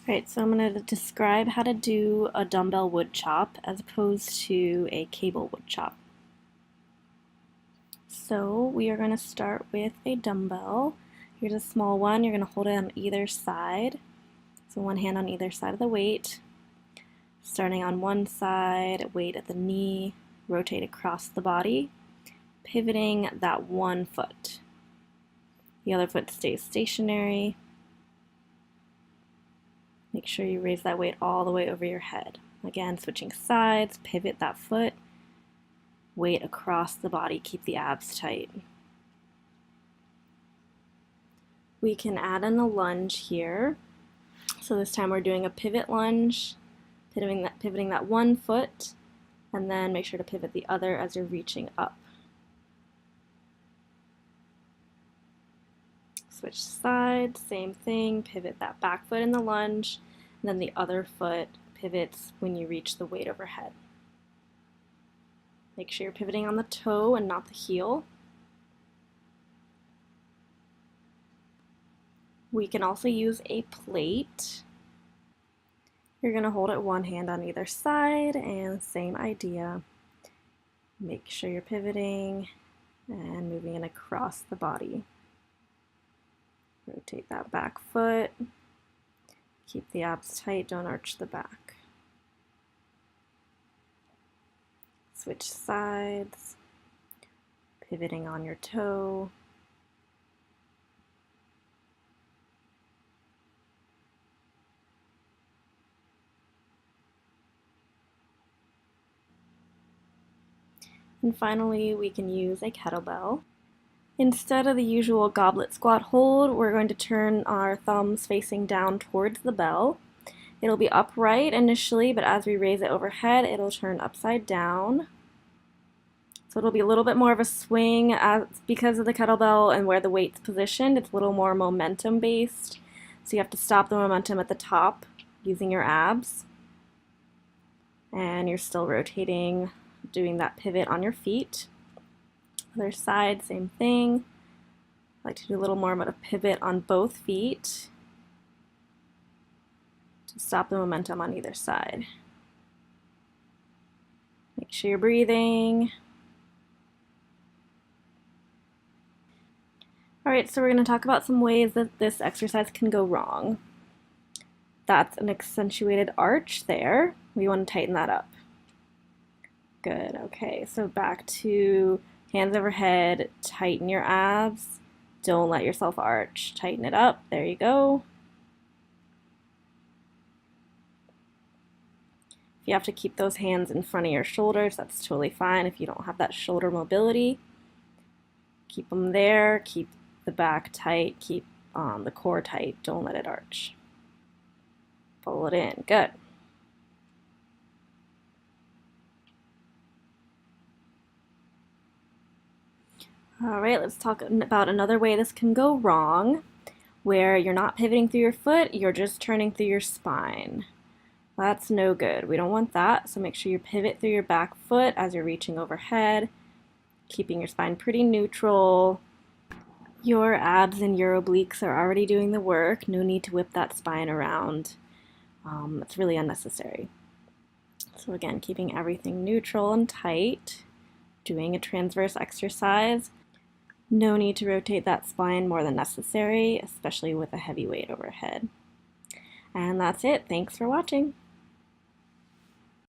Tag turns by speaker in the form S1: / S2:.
S1: Alright, so I'm going to describe how to do a dumbbell wood chop as opposed to a cable wood chop. So we are going to start with a dumbbell. Here's a small one. You're going to hold it on either side. So one hand on either side of the weight. Starting on one side, weight at the knee, rotate across the body, pivoting that one foot. The other foot stays stationary. Make sure you raise that weight all the way over your head. Again, switching sides, pivot that foot, weight across the body, keep the abs tight. We can add in a lunge here. So this time we're doing a pivot lunge, pivoting that one foot, and then make sure to pivot the other as you're reaching up. Switch sides, same thing, pivot that back foot in the lunge, and then the other foot pivots when you reach the weight overhead. Make sure you're pivoting on the toe and not the heel. We can also use a plate. You're going to hold it one hand on either side, and same idea. Make sure you're pivoting and moving it across the body. Rotate that back foot. Keep the abs tight, don't arch the back. Switch sides, pivoting on your toe. And finally, we can use a kettlebell. Instead of the usual goblet squat hold, we're going to turn our thumbs facing down towards the bell. It'll be upright initially, but as we raise it overhead, it'll turn upside down. So it'll be a little bit more of a swing because of the kettlebell and where the weight's positioned. It's a little more momentum based. So you have to stop the momentum at the top using your abs. And you're still rotating, doing that pivot on your feet. Other side, same thing. I like to do a little more of a pivot on both feet to stop the momentum on either side. Make sure you're breathing. Alright, so we're going to talk about some ways that this exercise can go wrong. That's an accentuated arch there. We want to tighten that up. Good, okay, so back to hands overhead, tighten your abs. Don't let yourself arch. Tighten it up. There you go. If you have to keep those hands in front of your shoulders, that's totally fine if you don't have that shoulder mobility. Keep them there. Keep the back tight. Keep the core tight. Don't let it arch. Pull it in. Good. All right, let's talk about another way this can go wrong, where you're not pivoting through your foot, you're just turning through your spine. That's no good. We don't want that, so make sure you pivot through your back foot as you're reaching overhead, keeping your spine pretty neutral. Your abs and your obliques are already doing the work. No need to whip that spine around. It's really unnecessary. So again, keeping everything neutral and tight, doing a transverse exercise. No need to rotate that spine more than necessary, especially with a heavy weight overhead. And that's it. Thanks for watching.